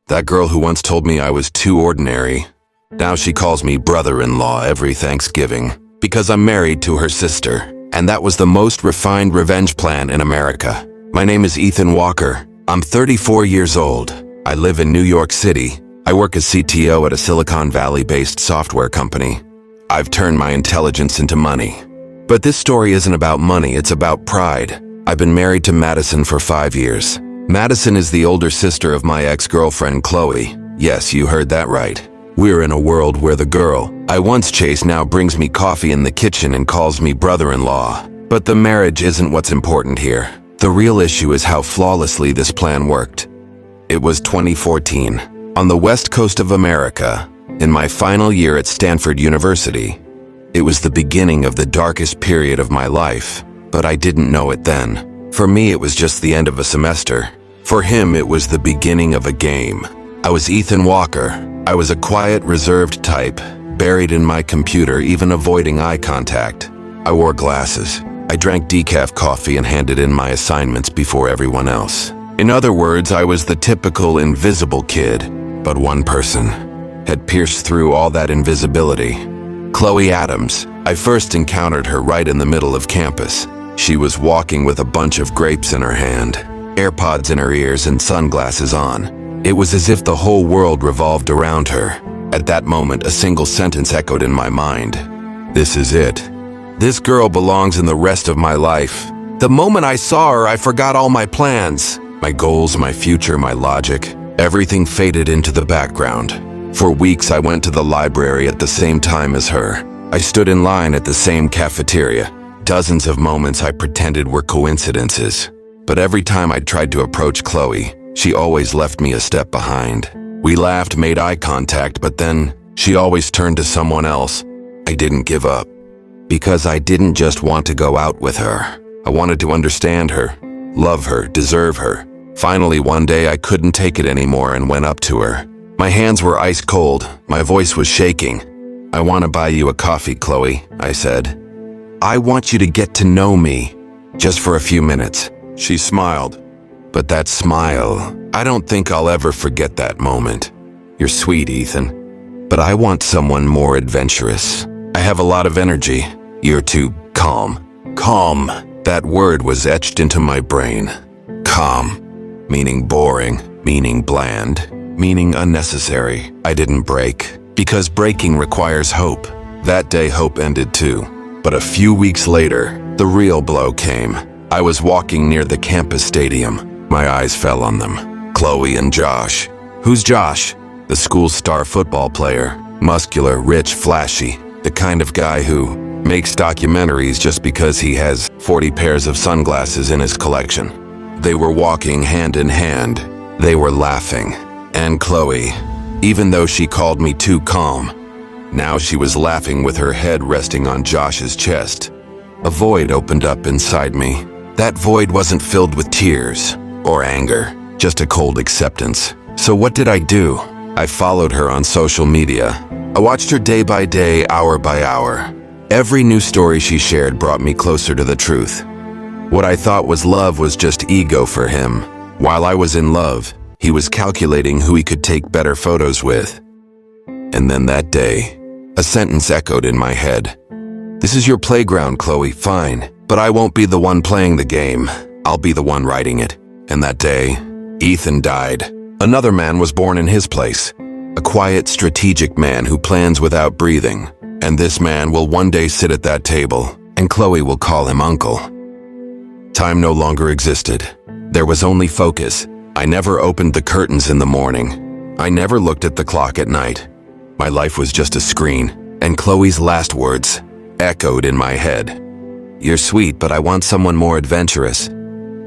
That girl who once told me I was too ordinary. Now she calls me brother-in-law every Thanksgiving because I'm married to her sister. And that was the most refined revenge plan in America. My name is Ethan Walker. I'm 34 years old. I live in New York City. I work as CTO at a Silicon Valley-based software company. I've turned my intelligence into money. But this story isn't about money, it's about pride. I've been married to Madison for 5 years. Madison is the older sister of my ex-girlfriend, Chloe. Yes, you heard that right. We're in a world where the girl I once chased now brings me coffee in the kitchen and calls me brother-in-law. But the marriage isn't what's important here. The real issue is how flawlessly this plan worked. It was 2014, on the west coast of America, in my final year at Stanford University. It was the beginning of the darkest period of my life, but I didn't know it then. For me, it was just the end of a semester. For him, it was the beginning of a game. I was Ethan Walker. I was a quiet, reserved type, buried in my computer, even avoiding eye contact. I wore glasses. I drank decaf coffee and handed in my assignments before everyone else. In other words, I was the typical invisible kid. But one person had pierced through all that invisibility. Chloe Adams. I first encountered her right in the middle of campus. She was walking with a bunch of grapes in her hand, AirPods in her ears and sunglasses on. It was as if the whole world revolved around her. At that moment, a single sentence echoed in my mind. This is it. This girl belongs in the rest of my life. The moment I saw her, I forgot all my plans. My goals, my future, my logic. Everything faded into the background. For weeks, I went to the library at the same time as her. I stood in line at the same cafeteria. Dozens of moments I pretended were coincidences. But every time I tried to approach Chloe, she always left me a step behind. We laughed, made eye contact, but then she always turned to someone else. I didn't give up. Because I didn't just want to go out with her. I wanted to understand her, love her, deserve her. Finally, one day I couldn't take it anymore and went up to her. My hands were ice cold. My voice was shaking. I want to buy you a coffee, Chloe, I said. I want you to get to know me, just for a few minutes. She smiled. But that smile, I don't think I'll ever forget that moment. You're sweet, Ethan. But I want someone more adventurous. I have a lot of energy. You're too calm. Calm. That word was etched into my brain. Calm. Meaning boring. Meaning bland. Meaning unnecessary. I didn't break. Because breaking requires hope. That day, hope ended too. But a few weeks later, the real blow came. I was walking near the campus stadium. My eyes fell on them. Chloe and Josh. Who's Josh? The school's star football player. Muscular, rich, flashy. The kind of guy who makes documentaries just because he has 40 pairs of sunglasses in his collection. They were walking hand in hand. They were laughing. And Chloe, even though she called me too calm, now she was laughing with her head resting on Josh's chest. A void opened up inside me. That void wasn't filled with tears or anger, just a cold acceptance. So what did I do? I followed her on social media. I watched her day by day, hour by hour. Every new story she shared brought me closer to the truth. What I thought was love was just ego for him. While I was in love, he was calculating who he could take better photos with. And then that day, a sentence echoed in my head. This is your playground, Chloe, fine. But I won't be the one playing the game. I'll be the one writing it. And that day, Ethan died. Another man was born in his place. A quiet, strategic man who plans without breathing. And this man will one day sit at that table, and Chloe will call him uncle. Time no longer existed. There was only focus. I never opened the curtains in the morning. I never looked at the clock at night. My life was just a screen, and Chloe's last words echoed in my head. You're sweet, but I want someone more adventurous.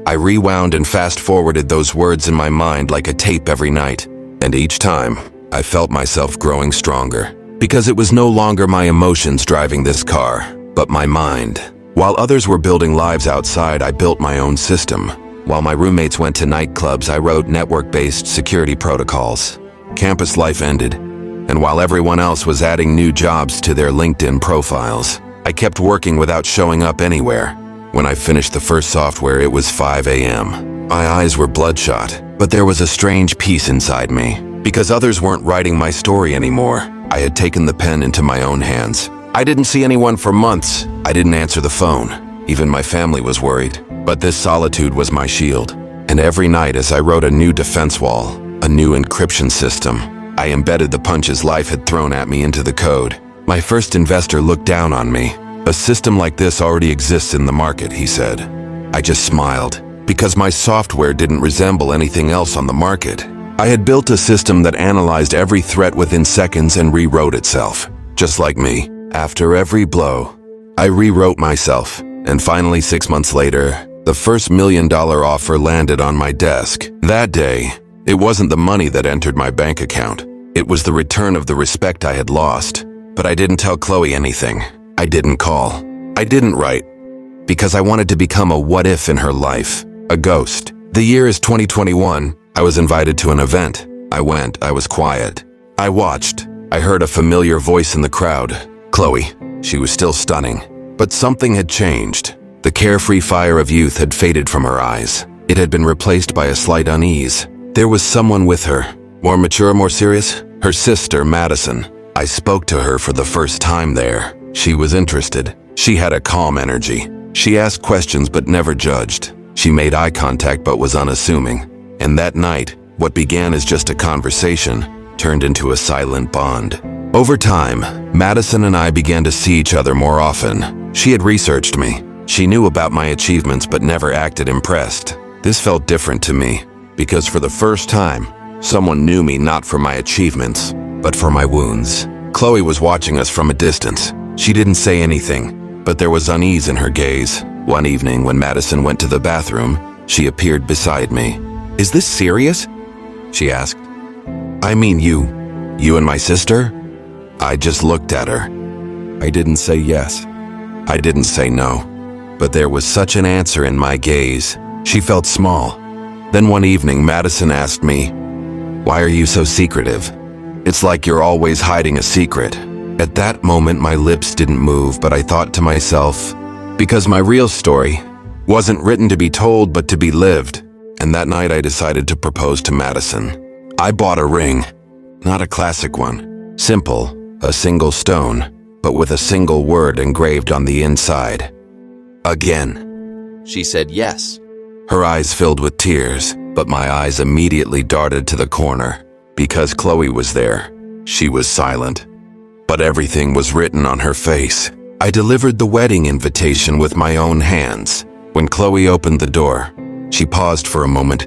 I rewound and fast-forwarded those words in my mind like a tape every night. And each time, I felt myself growing stronger. Because it was no longer my emotions driving this car, but my mind. While others were building lives outside, I built my own system. While my roommates went to nightclubs, I wrote network-based security protocols. Campus life ended, and while everyone else was adding new jobs to their LinkedIn profiles, I kept working without showing up anywhere. When I finished the first software, it was 5 a.m. My eyes were bloodshot, but there was a strange peace inside me. Because others weren't writing my story anymore, I had taken the pen into my own hands. I didn't see anyone for months. I didn't answer the phone. Even my family was worried. But this solitude was my shield. And every night as I wrote a new defense wall, a new encryption system, I embedded the punches life had thrown at me into the code. My first investor looked down on me. "A system like this already exists in the market," he said. I just smiled, because my software didn't resemble anything else on the market. I had built a system that analyzed every threat within seconds and rewrote itself. Just like me, after every blow, I rewrote myself. And finally, 6 months later, the first $1 million offer landed on my desk. That day, it wasn't the money that entered my bank account. It was the return of the respect I had lost. But I didn't tell Chloe anything. I didn't call. I didn't write. Because I wanted to become a what-if in her life. A ghost. The year is 2021. I was invited to an event. I went. I was quiet. I watched. I heard a familiar voice in the crowd. Chloe. She was still stunning. But something had changed. The carefree fire of youth had faded from her eyes. It had been replaced by a slight unease. There was someone with her. More mature, more serious. Her sister, Madison. I spoke to her for the first time there. She was interested. She had a calm energy. She asked questions but never judged. She made eye contact but was unassuming. And that night, what began as just a conversation turned into a silent bond. Over time, Madison and I began to see each other more often. She had researched me. She knew about my achievements but never acted impressed. This felt different to me, because for the first time, someone knew me not for my achievements, but for my wounds. Chloe was watching us from a distance. She didn't say anything, but there was unease in her gaze. One evening, when Madison went to the bathroom, she appeared beside me. "Is this serious?" she asked. "I mean you and my sister?" I just looked at her. I didn't say yes. I didn't say no. But there was such an answer in my gaze. She felt small. Then one evening, Madison asked me, "Why are you so secretive? It's like you're always hiding a secret." At that moment, my lips didn't move, but I thought to myself, because my real story wasn't written to be told, but to be lived. And that night, I decided to propose to Madison. I bought a ring, not a classic one. Simple, a single stone, but with a single word engraved on the inside. Again. She said yes. Her eyes filled with tears, but my eyes immediately darted to the corner. Because Chloe was there, she was silent. But everything was written on her face. I delivered the wedding invitation with my own hands. When Chloe opened the door, she paused for a moment.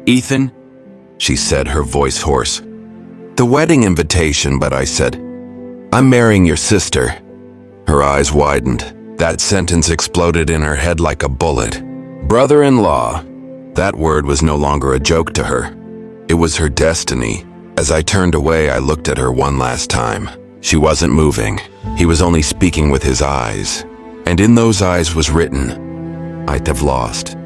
"Ethan," she said, her voice hoarse. "The wedding invitation," but I said, "I'm marrying your sister." Her eyes widened. That sentence exploded in her head like a bullet. Brother-in-law. That word was no longer a joke to her. It was her destiny. As I turned away, I looked at her one last time. She wasn't moving. He was only speaking with his eyes. And in those eyes was written, "I'd have lost."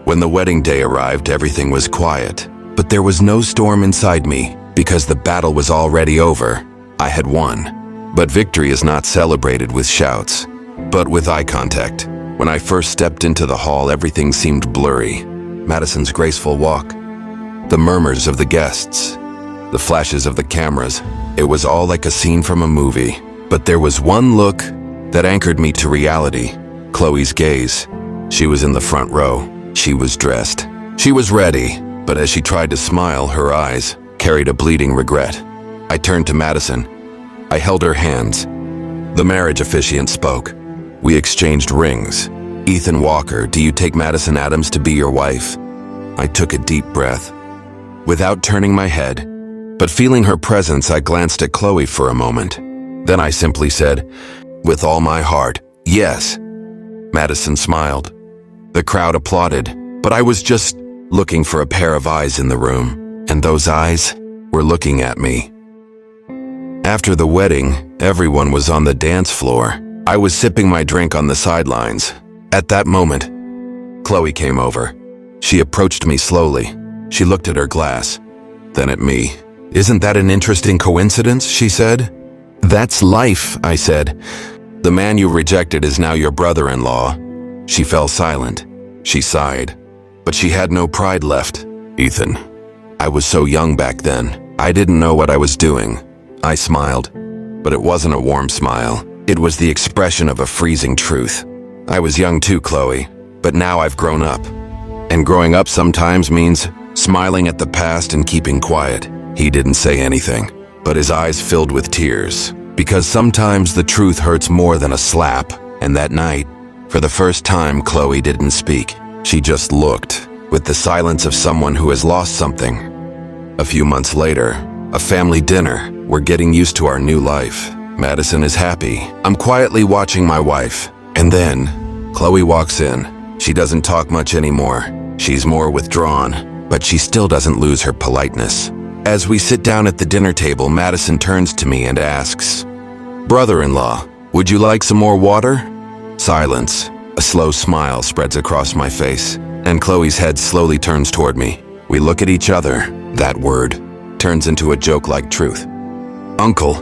When the wedding day arrived, everything was quiet. But there was no storm inside me, because the battle was already over. I had won. But victory is not celebrated with shouts, but with eye contact. When I first stepped into the hall, everything seemed blurry. Madison's graceful walk, the murmurs of the guests, the flashes of the cameras. It was all like a scene from a movie. But there was one look that anchored me to reality. Chloe's gaze. She was in the front row. She was dressed. She was ready. But as she tried to smile, her eyes carried a bleeding regret. I turned to Madison. I held her hands. The marriage officiant spoke. We exchanged rings. "Ethan Walker, do you take Madison Adams to be your wife?" I took a deep breath. Without turning my head, but feeling her presence, I glanced at Chloe for a moment. Then I simply said, "With all my heart, yes." Madison smiled. The crowd applauded, but I was just looking for a pair of eyes in the room, and those eyes were looking at me. After the wedding, everyone was on the dance floor. I was sipping my drink on the sidelines. At that moment, Chloe came over. She approached me slowly. She looked at her glass, then at me. "Isn't that an interesting coincidence?" she said. "That's life," I said. "The man you rejected is now your brother-in-law." She fell silent. She sighed, but she had no pride left. "Ethan, I was so young back then. I didn't know what I was doing. I smiled, but it wasn't a warm smile. It was the expression of a freezing truth. I was young too, Chloe, but now I've grown up. And growing up sometimes means smiling at the past and keeping quiet. He didn't say anything, but his eyes filled with tears, because sometimes the truth hurts more than a slap. And that night, for the first time, Chloe didn't speak. She just looked, with the silence of someone who has lost something. A few months later, a family dinner. We're getting used to our new life. Madison is happy. I'm quietly watching my wife. And then, Chloe walks in. She doesn't talk much anymore. She's more withdrawn, but she still doesn't lose her politeness. As we sit down at the dinner table, Madison turns to me and asks, "Brother-in-law, would you like some more water?" Silence. A slow smile spreads across my face, and Chloe's head slowly turns toward me. We look at each other. That word turns into a joke-like truth. Uncle.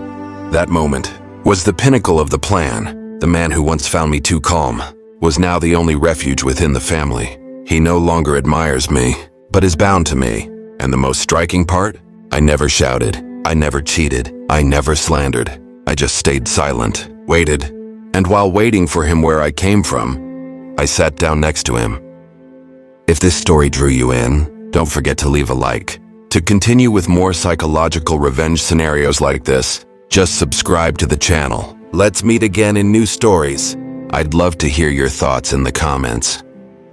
That moment was the pinnacle of the plan. The man who once found me too calm was now the only refuge within the family. He no longer admires me, but is bound to me. And the most striking part? I never shouted. I never cheated. I never slandered. I just stayed silent, waited. And while waiting for him where I came from, I sat down next to him. If this story drew you in, don't forget to leave a like. To continue with more psychological revenge scenarios like this, just subscribe to the channel. Let's meet again in new stories. I'd love to hear your thoughts in the comments.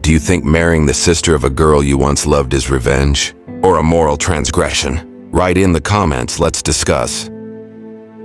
Do you think marrying the sister of a girl you once loved is revenge? Or a moral transgression? Write in the comments, let's discuss.